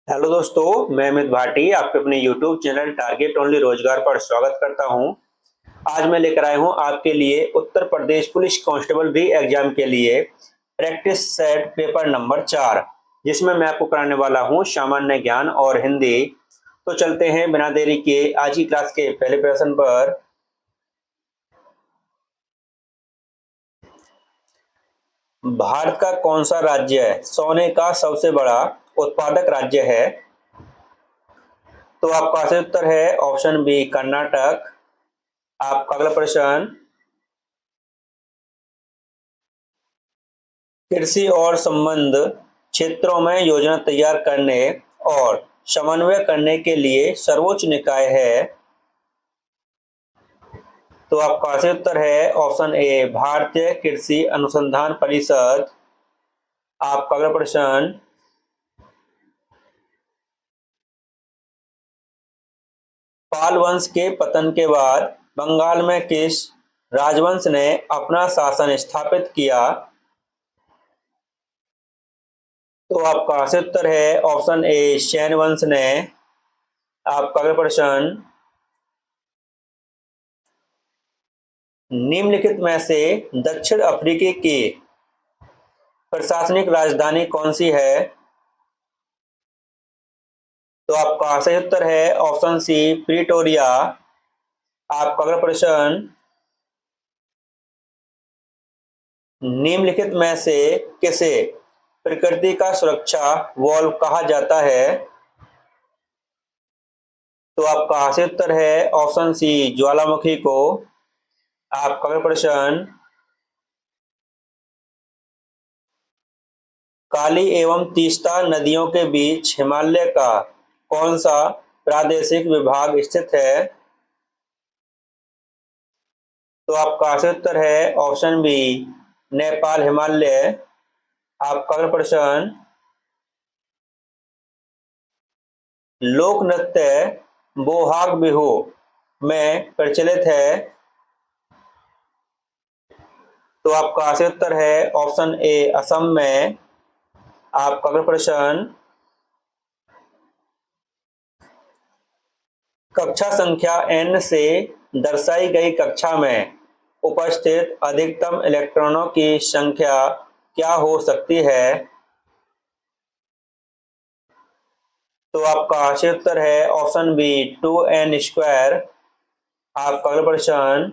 Hello दोस्तों, मैं अमित भाटी आपके अपने यूट्यूब चैनल टारगेट ओनली रोजगार पर स्वागत करता हूं। आज मैं लेकर आया हूं आपके लिए उत्तर प्रदेश पुलिस कांस्टेबल री एग्जाम के लिए प्रैक्टिस सेट पेपर नंबर 4, जिसमें मैं आपको कराने वाला हूं सामान्य ज्ञान और हिंदी। तो चलते हैं बिना देरी के आज की क्लास के पहले प्रश्न पर। भारत का कौन सा राज्य सोने का सबसे बड़ा उत्पादक राज्य है? तो आपका सही उत्तर है ऑप्शन बी, कर्नाटक। आपका अगला प्रश्न, कृषि और संबद्ध क्षेत्रों में योजना तैयार करने और समन्वय करने के लिए सर्वोच्च निकाय है? तो आपका सही उत्तर है ऑप्शन ए, भारतीय कृषि अनुसंधान परिषद। आपका अगला प्रश्न, पाल वंश के पतन के बाद बंगाल में किस राजवंश ने अपना शासन स्थापित किया? तो आपका सही उत्तर है ऑप्शन ए, शैन वंश ने। आपका अगला प्रश्न, निम्नलिखित में से दक्षिण अफ्रीकी की प्रशासनिक राजधानी कौन सी है? तो आपका सही उत्तर है ऑप्शन सी, प्रिटोरिया। आपका अगला प्रश्न, निम्नलिखित में से किसे प्रकृति का सुरक्षा वॉल्व कहा जाता है? तो आपका सही उत्तर है ऑप्शन सी, ज्वालामुखी को। आपका अगला प्रश्न, काली एवं तीस्ता नदियों के बीच हिमालय का कौन सा प्रादेशिक विभाग स्थित है? तो आपका सही उत्तर है ऑप्शन बी, नेपाल हिमालय। आपका अगला प्रश्न, लोक नृत्य बोहाग बिहू में प्रचलित है? तो आपका सही उत्तर है ऑप्शन ए, असम में। आपका अगला प्रश्न, कक्षा संख्या n से दर्शाई गई कक्षा में उपस्थित अधिकतम इलेक्ट्रॉनों की संख्या क्या हो सकती है? तो आपका सही उत्तर है ऑप्शन बी, 2n²। आपका अगला प्रश्न,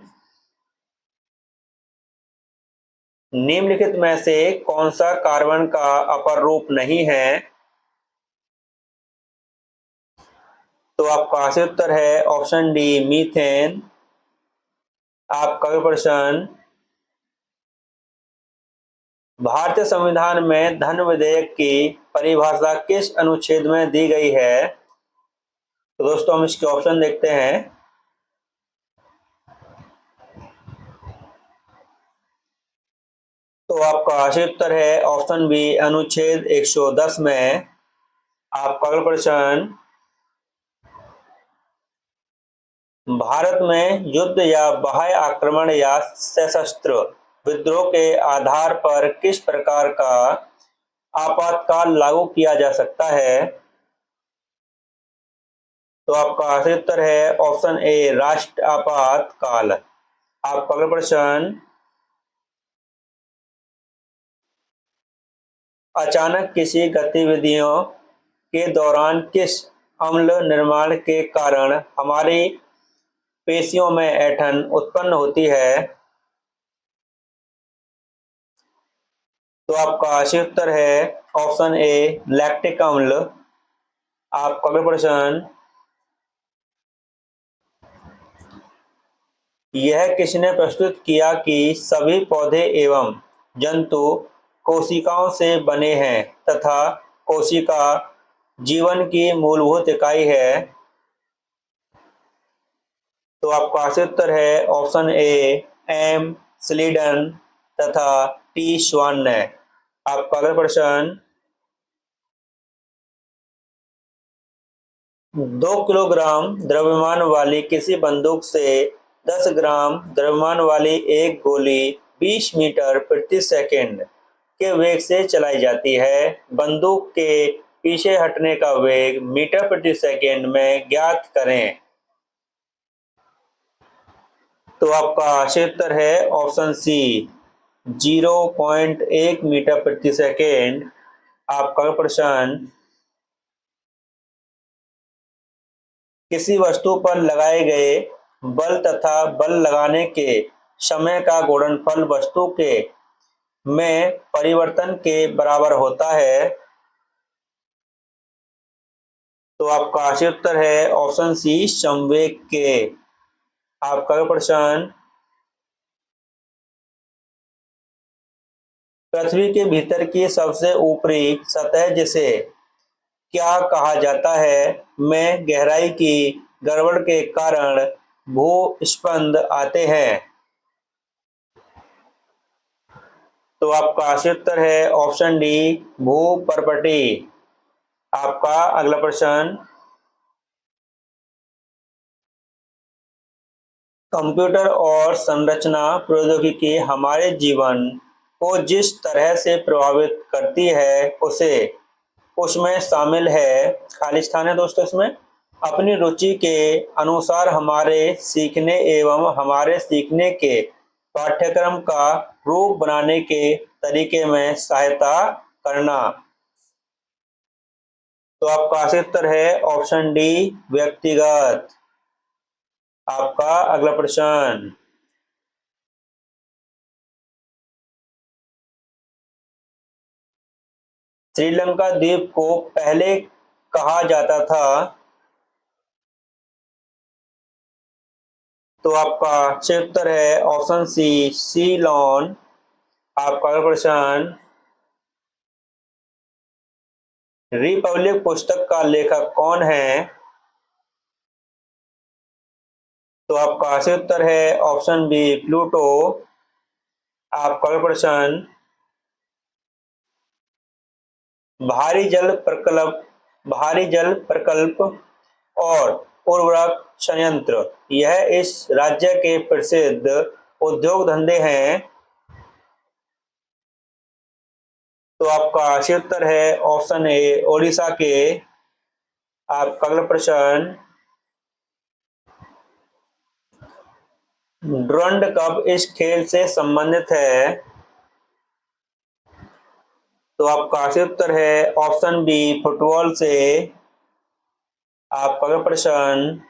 निम्नलिखित में से कौन सा कार्बन का अपर रूप नहीं है? तो आपका सही उत्तर है ऑप्शन डी, मीथेन। आपका अगला प्रश्न, भारतीय संविधान में धन विधेयक की परिभाषा किस अनुच्छेद में दी गई है? तो दोस्तों हम इसके ऑप्शन देखते हैं। तो आपका सही उत्तर है ऑप्शन बी, अनुच्छेद 110 में। आपका अगला प्रश्न, भारत में युद्ध या बाह्य आक्रमण या सशस्त्र विद्रोह के आधार पर किस प्रकार का आपातकाल लागू किया जा सकता है? तो आपका सही उत्तर है ऑप्शन ए, राष्ट्र आपातकाल। आपका अगला प्रश्न, अचानक किसी गतिविधियों के दौरान किस अम्ल निर्माण के कारण हमारी पेशियों में ऐंठन उत्पन्न होती है? तो आपका सही उत्तर है ऑप्शन ए, लैक्टिक अम्ल। आपका अगला प्रश्न, यह किसने प्रस्तुत किया कि सभी पौधे एवं जंतु कोशिकाओं से बने हैं तथा कोशिका जीवन की मूलभूत इकाई है? तो आपका सही उत्तर है ऑप्शन ए, एम स्लीडन तथा टी श्वान ने। आपका अगला प्रश्न, 2 किलोग्राम द्रव्यमान वाली किसी बंदूक से 10 ग्राम द्रव्यमान वाली एक गोली 20 मीटर प्रति सेकंड के वेग से चलाई जाती है। बंदूक के पीछे हटने का वेग मीटर प्रति सेकेंड में ज्ञात करें। तो आपका सही उत्तर है ऑप्शन सी 0.1 मीटर प्रति सेकेंड। आपका प्रश्न, किसी वस्तु पर लगाए गए बल तथा बल लगाने के समय का गुणनफल वस्तु के में परिवर्तन के बराबर होता है। तो आपका सही उत्तर है ऑप्शन सी संवेग के। आपका प्रश्न, पृथ्वी के भीतर की सबसे ऊपरी सतह जिसे क्या कहा जाता है में गहराई की गड़बड़ के कारण भूस्पंद आते हैं। तो आपका सही उत्तर है ऑप्शन डी भूपर्पटी। आपका अगला प्रश्न, कंप्यूटर और संरचना प्रौद्योगिकी हमारे जीवन को जिस तरह से प्रभावित करती है उसे उसमें शामिल है, खाली स्थान है दोस्तों इसमें, अपनी रुचि के अनुसार हमारे सीखने एवं हमारे सीखने के पाठ्यक्रम का रूप बनाने के तरीके में सहायता करना। तो आपका सही उत्तर है ऑप्शन डी व्यक्तिगत। आपका अगला प्रश्न, श्रीलंका द्वीप को पहले कहा जाता था। तो आपका सही उत्तर है ऑप्शन सी सीलोन। आपका अगला प्रश्न, रिपब्लिक पुस्तक का लेखक कौन है। तो आपका सही उत्तर है ऑप्शन बी प्लूटो। आपका अगला प्रश्न, भारी जल प्रकल्प और उर्वरक संयंत्र यह इस राज्य के प्रसिद्ध उद्योग धंधे हैं। तो आपका सही उत्तर है ऑप्शन ए ओडिशा के। आपका अगला प्रश्न, डुरंड कप इस खेल से संबंधित है। तो आपका सही उत्तर है ऑप्शन बी फुटबॉल से। आपका अगला प्रश्न,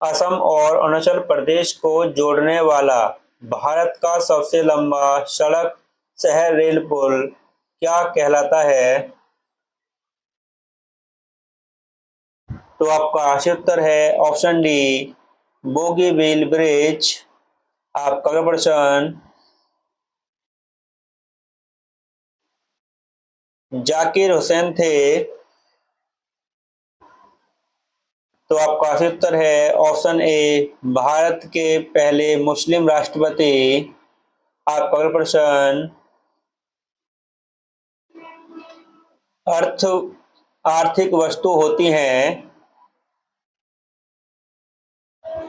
असम और अरुणाचल प्रदेश को जोड़ने वाला भारत का सबसे लंबा सड़क शहर रेल पुल क्या कहलाता है। तो आपका सही उत्तर है ऑप्शन डी बोगीबील ब्रिज। आपका अगला प्रश्न, जाकिर हुसैन थे। तो आपका सही उत्तर है ऑप्शन ए भारत के पहले मुस्लिम राष्ट्रपति। आपका अगला प्रश्न, अर्थ आर्थिक वस्तु होती हैं।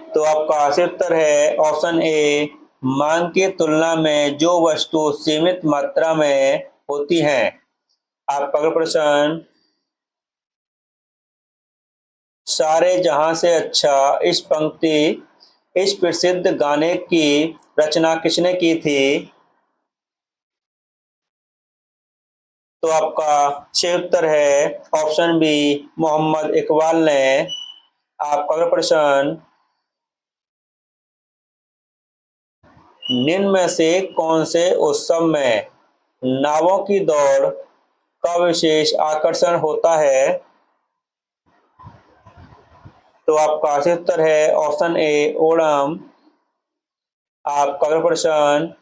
तो आपका सही उत्तर है ऑप्शन ए मांग की तुलना में जो वस्तु सीमित मात्रा में होती हैं। आपका अगला प्रश्न, सारे जहां से अच्छा इस प्रसिद्ध गाने की रचना किसने की थी। तो आपका सही उत्तर है ऑप्शन बी मोहम्मद इकबाल ने। आपका अगला प्रश्न, निम्न में से कौन से उत्सव में नावों की दौड़ का विशेष आकर्षण होता है। तो आपका सही उत्तर है ऑप्शन ए ओणम। आपका अगला प्रश्न,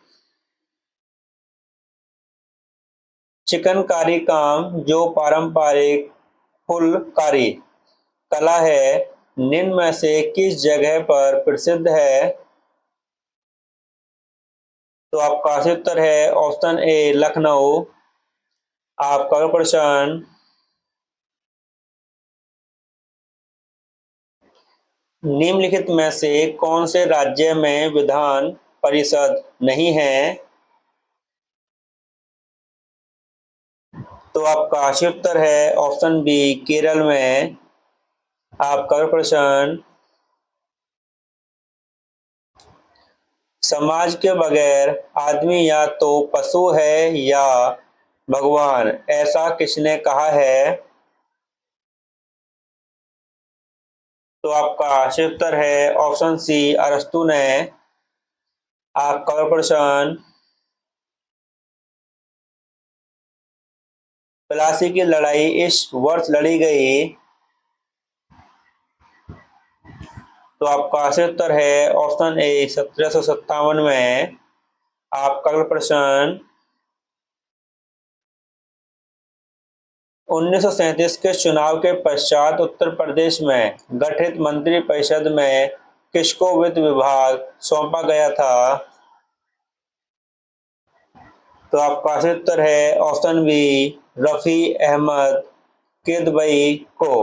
चिकनकारी काम जो पारंपरिक फुलकारी कला है निम्न में से किस जगह पर प्रसिद्ध है। तो आपका सही उत्तर है ऑप्शन ए लखनऊ। आपका अगला प्रश्न, निम्नलिखित में से कौन से राज्य में विधान परिषद नहीं है। तो आपका सही उत्तर है ऑप्शन बी केरल में। आपका अगला प्रश्न, समाज के बगैर आदमी या तो पशु है या भगवान, ऐसा किसने कहा है? तो आपका सही उत्तर है ऑप्शन सी अरस्तु ने। आपका अगला प्रश्न, प्लासी की लड़ाई इस वर्ष लड़ी गई, तो आपका सही उत्तर है ऑप्शन ए 1757 में। आपका अगला प्रश्न, 1937 के चुनाव के पश्चात उत्तर प्रदेश में गठित मंत्रिपरिषद में किसको वित्त विभाग सौंपा गया था? तो आपका सही उत्तर है ऑप्शन बी रफी अहमद किदवई को।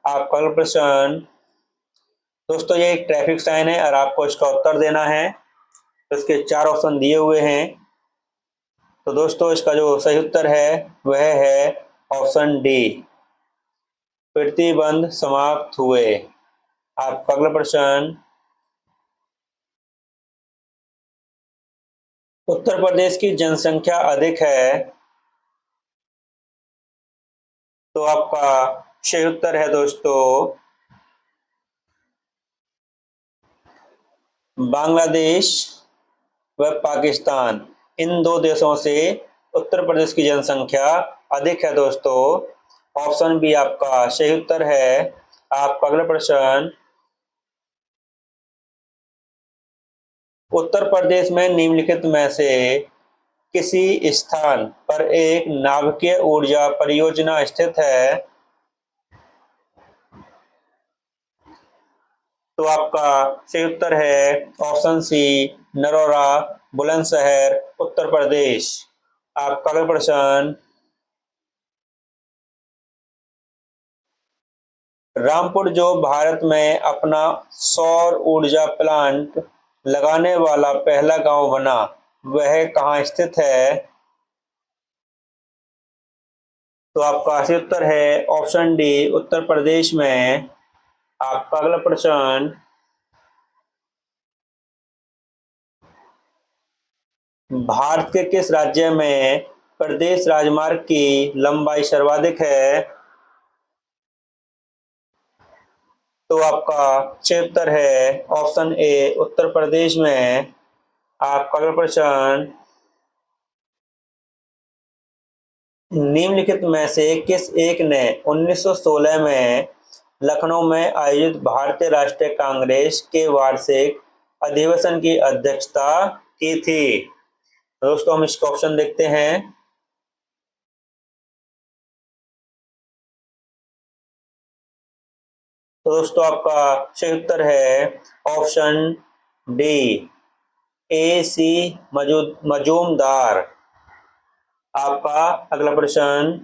आपका अगला प्रश्न, दोस्तों ये एक ट्रैफिक साइन है और आपको इसका उत्तर देना है। तो इसके 4 ऑप्शन दिए हुए हैं। तो दोस्तों इसका जो सही उत्तर है वह है ऑप्शन डी, प्रतिबंध समाप्त हुए। आपका अगला प्रश्न, उत्तर प्रदेश की जनसंख्या अधिक है, तो आपका सही उत्तर है दोस्तों बांग्लादेश व पाकिस्तान। इन दो देशों से उत्तर प्रदेश की जनसंख्या अधिक है दोस्तों। ऑप्शन बी आपका सही उत्तर है। आपका अगला प्रश्न, उत्तर प्रदेश में निम्नलिखित में से किसी स्थान पर एक नाभिकीय ऊर्जा परियोजना स्थित है? तो आपका सही उत्तर है ऑप्शन सी नरोरा बुलंदशहर उत्तर प्रदेश। आपका अगला प्रश्न, रामपुर जो भारत में अपना सौर ऊर्जा प्लांट लगाने वाला पहला गांव बना, वह कहाँ स्थित है? तो आपका सही उत्तर है ऑप्शन डी उत्तर प्रदेश में। आपका अगला प्रश्न, भारत के किस राज्य में प्रदेश राजमार्ग की लंबाई सर्वाधिक है? तो आपका सही उत्तर है ऑप्शन ए उत्तर प्रदेश में। आपका अगला प्रश्न, निम्नलिखित में से किस एक ने 1916 में लखनऊ में आयोजित भारतीय राष्ट्रीय कांग्रेस के वार्षिक अधिवेशन की अध्यक्षता की थी? दोस्तों हम इसका ऑप्शन देखते हैं। तो दोस्तों आपका सही उत्तर है ऑप्शन डी ए सी मजूमदार। आपका अगला प्रश्न,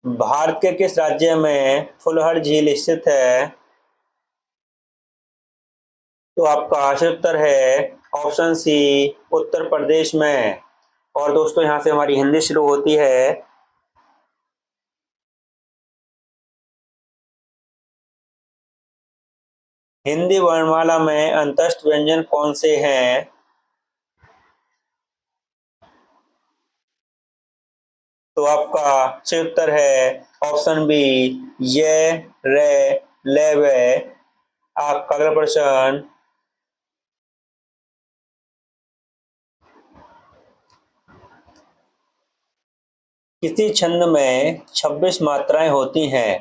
भारत के किस राज्य में फुलहर झील स्थित है? तो आपका सही उत्तर है ऑप्शन सी उत्तर प्रदेश में। और दोस्तों यहाँ से हमारी हिंदी शुरू होती है। हिंदी वर्णमाला में अंतस्थ व्यंजन कौन से हैं? तो आपका सही उत्तर है ऑप्शन बी ये रे ले वे। आपका अगला प्रश्न, किसी छंद में 26 मात्राएं होती हैं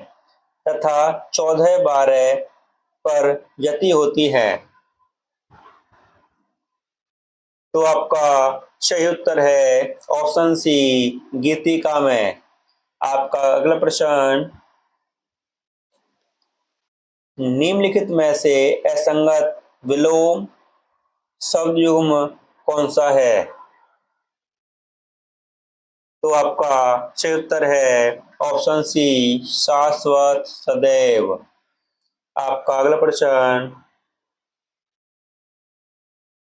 तथा 14-12 पर यति होती है, तो आपका सही उत्तर है ऑप्शन सी गीतिका में। आपका अगला प्रश्न, निम्नलिखित में से असंगत विलोम शब्द युग्म कौन सा है? तो आपका सही उत्तर है ऑप्शन सी शाश्वत सदैव। आपका अगला प्रश्न,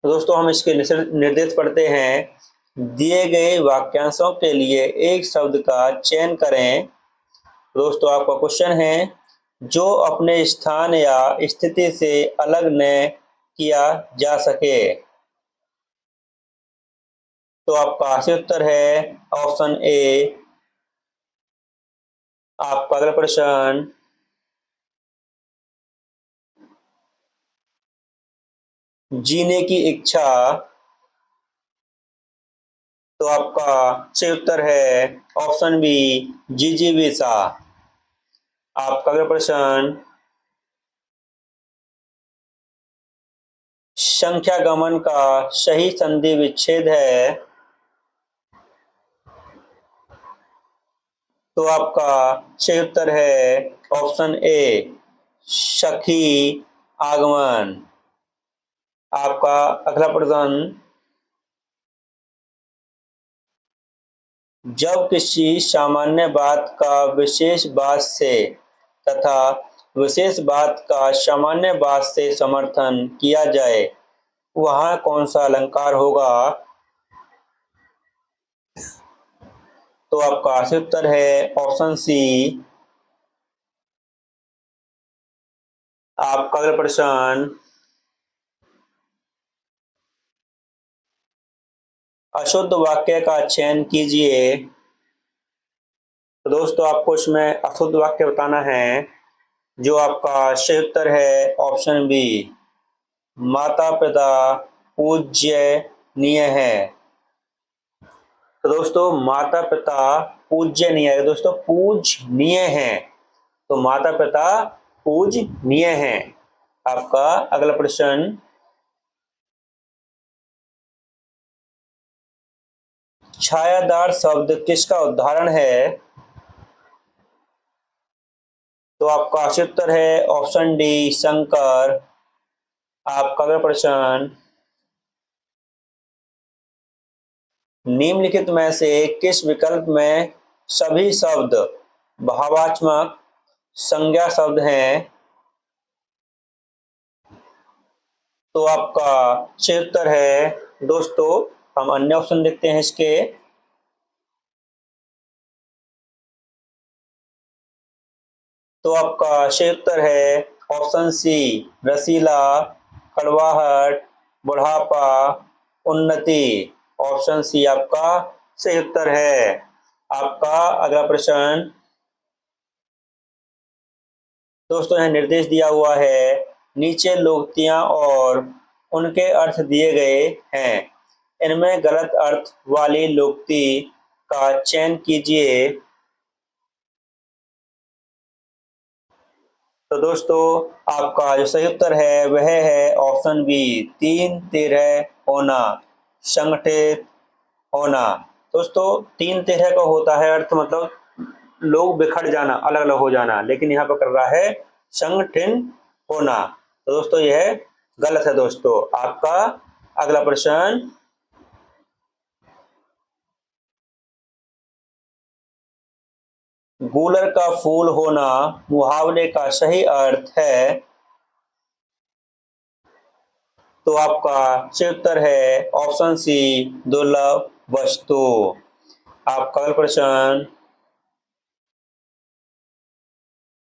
दोस्तों हम इसके निर्देश पढ़ते हैं। दिए गए वाक्यांशों के लिए एक शब्द का चयन करें। दोस्तों आपका क्वेश्चन है, जो अपने स्थान या स्थिति से अलग न किया जा सके। तो आपका सही उत्तर है ऑप्शन ए। आपका अगला प्रश्न, जीने की इच्छा। तो आपका सही उत्तर है ऑप्शन बी, जिजीविषा। आपका अगला प्रश्न, संख्यागमन का सही संधि विच्छेद है। तो आपका सही उत्तर है ऑप्शन ए, सखी आगमन। आपका अगला प्रश्न, जब किसी सामान्य बात का विशेष बात से तथा विशेष बात का सामान्य बात से समर्थन किया जाए, वहाँ कौन सा अलंकार होगा। तो आपका सही उत्तर है ऑप्शन सी। आपका अगला प्रश्न, अशुद्ध वाक्य का चयन कीजिए। तो दोस्तों आपको इसमें अशुद्ध वाक्य बताना है। जो आपका सही उत्तर है ऑप्शन बी, माता पिता पूज्यनीय है। तो दोस्तों माता पिता पूज्यनीय है, दोस्तों पूजनीय है। तो माता पिता पूजनीय है। आपका अगला प्रश्न, छायादार शब्द किसका उदाहरण है। तो आपका सही उत्तर है ऑप्शन डी, शंकर। आपका अगला प्रश्न, निम्नलिखित में से किस विकल्प में सभी शब्द भावात्मक संज्ञा शब्द हैं। तो आपका सही उत्तर है, दोस्तों हम अन्य ऑप्शन देखते हैं इसके। तो आपका सही उत्तर है ऑप्शन सी, रसीला, कड़वाहट, बुढ़ापा, उन्नति। ऑप्शन सी आपका सही उत्तर है। आपका अगला प्रश्न, दोस्तों यह निर्देश दिया हुआ है, नीचे लोकोक्तियां और उनके अर्थ दिए गए हैं, इनमें गलत अर्थ वाली लोकोक्ति का चयन कीजिए। तो दोस्तों आपका जो सही उत्तर है वह है ऑप्शन बी, तीन तिरह होना, संगठित होना। दोस्तों तीन तिरह का होता है अर्थ मतलब लोग बिखर जाना, अलग अलग हो जाना, लेकिन यहाँ पर कर रहा है संगठन होना। तो दोस्तों यह गलत है। दोस्तों आपका अगला प्रश्न, गूलर का फूल होना मुहावरे का सही अर्थ है। तो आपका सही उत्तर है ऑप्शन सी, दुर्लभ वस्तु। आपका अगला प्रश्न,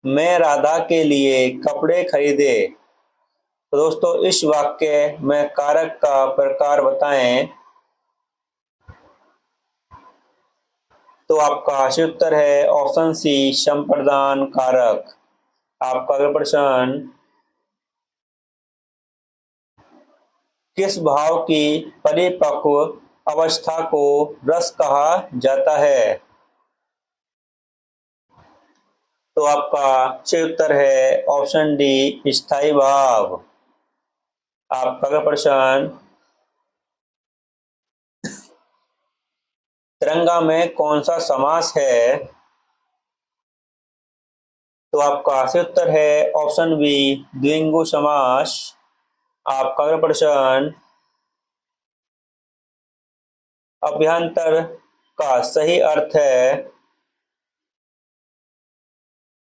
मैं राधा के लिए कपड़े खरीदे। तो दोस्तों इस वाक्य में कारक का प्रकार बताएं। तो आपका सही उत्तर है ऑप्शन सी, संप्रदान कारक। आपका अगला प्रश्न, किस भाव की परिपक्व अवस्था को रस कहा जाता है। तो आपका सही उत्तर है ऑप्शन डी, स्थायी भाव। आपका अगला प्रश्न, तिरंगा में कौन सा समास है। तो आपका सही उत्तर है ऑप्शन बी, द्विगु समास। आपका अगला प्रश्न, अभ्यंतर का सही अर्थ है।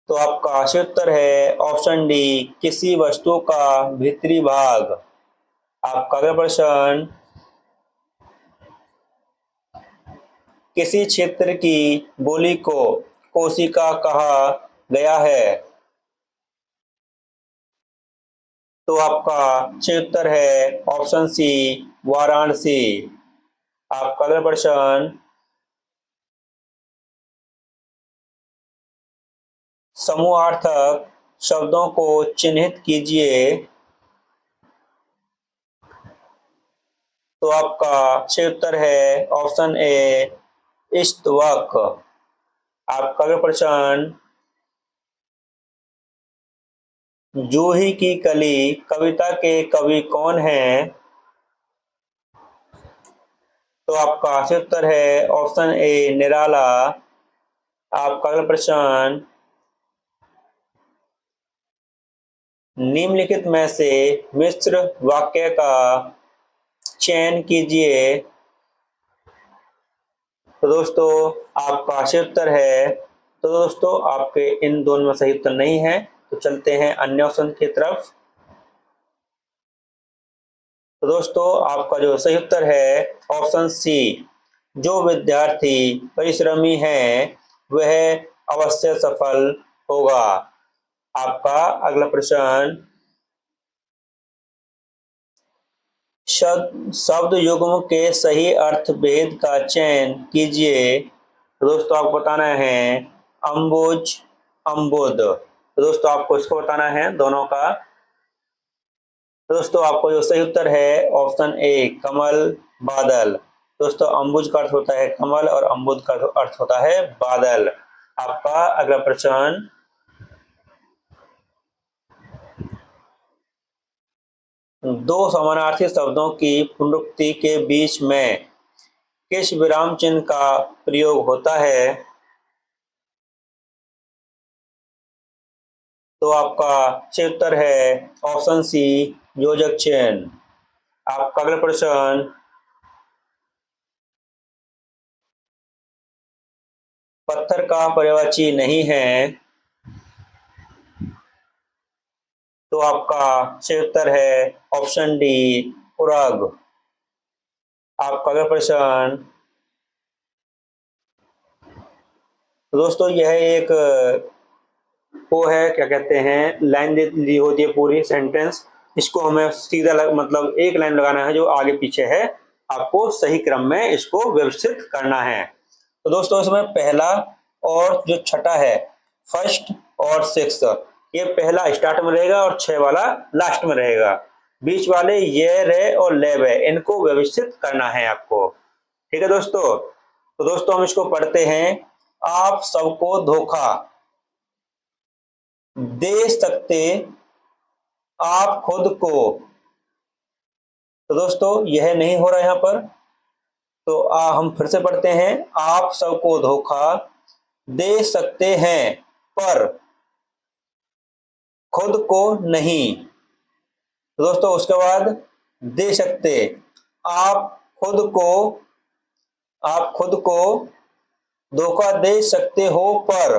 तो आपका सही उत्तर है ऑप्शन डी, किसी वस्तु का भीतरी भाग। आपका अगला प्रश्न, किसी क्षेत्र की बोली को कोशिका कहा गया है? तो आपका सही उत्तर है ऑप्शन सी वाराणसी। आपका अगला प्रश्न, समूहार्थक शब्दों को चिन्हित कीजिए। तो आपका सही उत्तर है ऑप्शन ए इस्तवक। आपका अगला प्रश्न, जूही की कली कविता के कवि कौन हैं? तो आपका सही उत्तर है ऑप्शन ए निराला। आपका अगला प्रश्न, निम्नलिखित में से मिश्र वाक्य का चयन कीजिए। तो दोस्तों आपका सही उत्तर है, तो दोस्तों आपके इन दोनों में सही उत्तर नहीं है, तो चलते हैं अन्य ऑप्शन की तरफ। तो दोस्तों आपका जो सही उत्तर है ऑप्शन सी, जो विद्यार्थी परिश्रमी है वह अवश्य सफल होगा। आपका अगला प्रश्न, शब्द युग्म के सही अर्थ भेद का चयन कीजिए। तो दोस्तों आपको बताना है अम्बुज अम्बुद। तो दोस्तों आपको इसको बताना है दोनों का। तो दोस्तों आपको जो सही उत्तर है ऑप्शन ए कमल बादल। दोस्तों अम्बुज का अर्थ होता है कमल और अम्बुद का अर्थ होता है बादल। आपका अगला प्रश्न, दो समानार्थी शब्दों की पुनरुक्ति के बीच में किस विराम चिन्ह का प्रयोग होता है? तो आपका सही उत्तर है ऑप्शन सी योजक चिन्ह। आपका अगला प्रश्न, पत्थर का पर्यायवाची नहीं है। तो आपका सही उत्तर है ऑप्शन डी उरग। आपका अगला प्रश्न, तो दोस्तों यह एक वो है क्या कहते हैं लाइन ली होती है पूरी सेंटेंस, इसको हमें सीधा मतलब एक लाइन लगाना है जो आगे पीछे है, आपको सही क्रम में इसको व्यवस्थित करना है। तो दोस्तों इसमें पहला और जो छठा है फर्स्ट और सिक्स, ये पहला स्टार्ट में रहेगा और 6 वाला लास्ट में रहेगा। बीच वाले ये रे और ले वे इनको व्यवस्थित करना है आपको। ठीक है दोस्तों, तो दोस्तों हम इसको पढ़ते हैं। आप सबको धोखा दे सकते आप खुद को। तो दोस्तों यह नहीं हो रहा यहां पर, तो हम फिर से पढ़ते हैं। आप सबको धोखा दे सकते हैं पर खुद को नहीं। तो दोस्तों उसके बाद दे सकते, आप खुद को आप खुद को धोखा दे सकते हो पर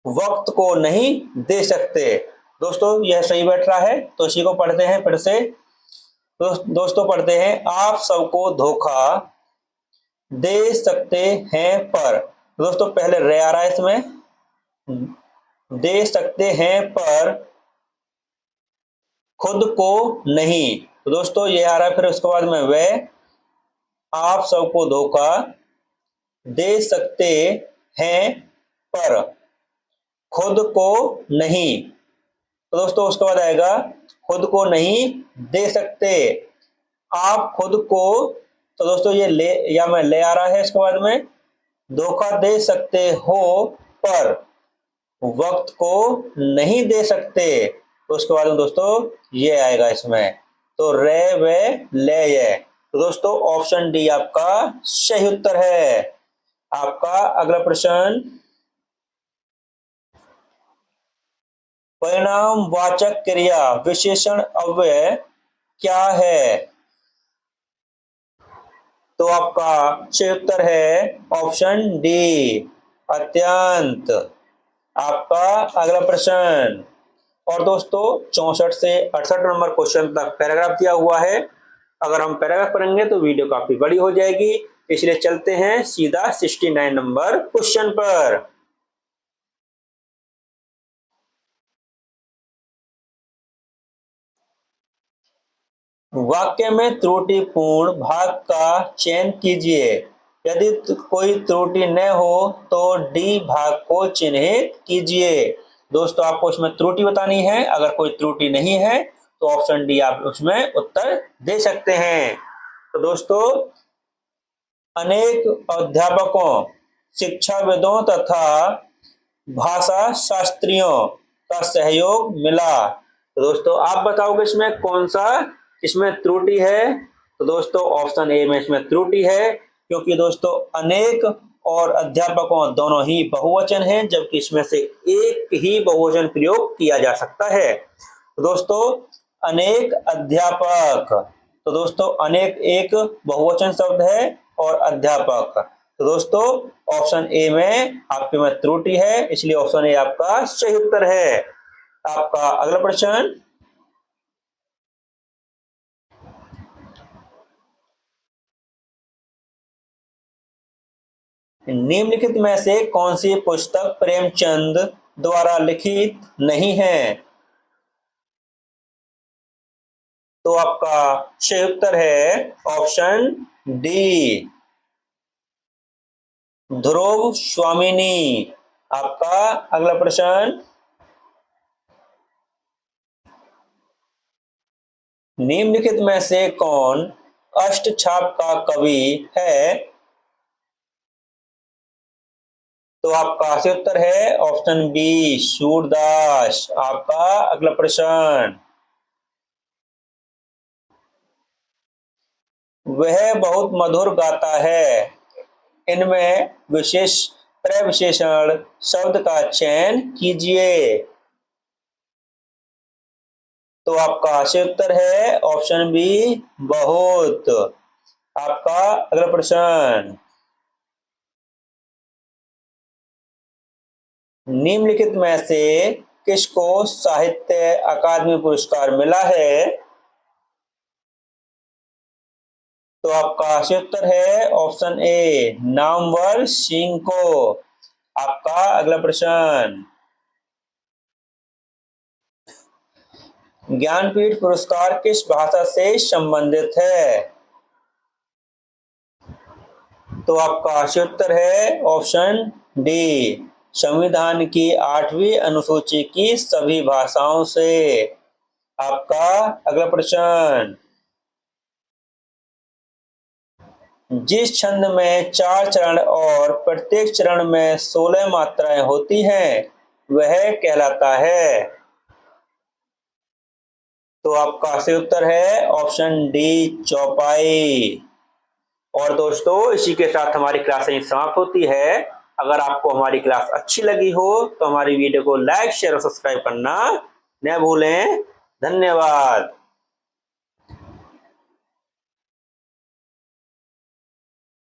वक्त को नहीं दे सकते। दोस्तों यह सही बैठ रहा है, तो इसी को पढ़ते हैं फिर से। दोस्तों पढ़ते हैं, आप सबको धोखा दे सकते हैं पर, दोस्तों पहले रे आ रहा है इसमें, दे सकते हैं पर खुद को नहीं। तो दोस्तों ये आ रहा है फिर उसके बाद में वे, आप सबको धोखा दे सकते हैं पर खुद को नहीं। तो दोस्तों उसके बाद आएगा खुद को नहीं दे सकते आप खुद को। तो दोस्तों ये ले या मैं ले आ रहा है इसके बाद में, धोखा दे सकते हो पर वक्त को नहीं दे सकते। तो उसके बाद में दोस्तों ये आएगा इसमें, तो रे वे ले ये। तो दोस्तों ऑप्शन डी आपका सही उत्तर है। आपका अगला प्रश्न, परिणाम वाचक क्रिया विशेषण अव्यय क्या है? तो आपका सही उत्तर है ऑप्शन डी अत्यंत। आपका अगला प्रश्न, और दोस्तों 64 से 68 नंबर क्वेश्चन तक पैराग्राफ दिया हुआ है। अगर हम पैराग्राफ पढ़ेंगे तो वीडियो काफी बड़ी हो जाएगी, इसलिए चलते हैं सीधा 69 नंबर क्वेश्चन पर। वाक्य में त्रुटिपूर्ण भाग का चयन कीजिए। यदि कोई त्रुटि न हो तो डी भाग को चिन्हित कीजिए। दोस्तों आपको उसमें त्रुटि बतानी है, अगर कोई त्रुटि नहीं है तो ऑप्शन डी आप उसमें उत्तर दे सकते हैं। तो दोस्तों अनेक अध्यापकों, शिक्षाविदों तथा भाषा शास्त्रियों का सहयोग मिला। तो दोस्तों आप बताओगे इसमें कौन सा इसमें त्रुटि है। तो दोस्तों ऑप्शन ए में इसमें त्रुटि है, क्योंकि दोस्तों अनेक और अध्यापकों दोनों ही बहुवचन हैं, जबकि इसमें से एक ही बहुवचन प्रयोग किया जा सकता है। तो दोस्तों अनेक अध्यापक, तो दोस्तों अनेक एक बहुवचन शब्द है और अध्यापक, तो दोस्तों ऑप्शन ए में आपके में त्रुटि है, इसलिए ऑप्शन ए आपका सही उत्तर है। आपका अगला प्रश्न, निम्नलिखित में से कौन सी पुस्तक प्रेमचंद द्वारा लिखित नहीं है। तो आपका सही उत्तर है ऑप्शन डी, ध्रुव स्वामिनी। आपका अगला प्रश्न, निम्नलिखित में से कौन अष्टछाप का कवि है। तो आपका सही उत्तर है ऑप्शन बी, सूरदास। आपका अगला प्रश्न, वह बहुत मधुर गाता है, इनमें विशेष प्रविशेषण शब्द का चयन कीजिए। तो आपका सही उत्तर है ऑप्शन बी, बहुत। आपका अगला प्रश्न, निम्नलिखित में से किसको साहित्य अकादमी पुरस्कार मिला है। तो आपका सही उत्तर है ऑप्शन ए, नामवर सिंह को। आपका अगला प्रश्न, ज्ञानपीठ पुरस्कार किस भाषा से संबंधित है। तो आपका सही उत्तर है ऑप्शन डी, संविधान की 8वीं अनुसूची की सभी भाषाओं से। आपका अगला प्रश्न, जिस छंद में 4 चरण और प्रत्येक चरण में 16 मात्राएं होती हैं वह कहलाता है। तो आपका सही उत्तर है ऑप्शन डी, चौपाई। और दोस्तों इसी के साथ हमारी क्लास यहीं समाप्त होती है। अगर आपको हमारी क्लास अच्छी लगी हो तो हमारी वीडियो को लाइक शेयर और सब्सक्राइब करना न भूलें। धन्यवाद।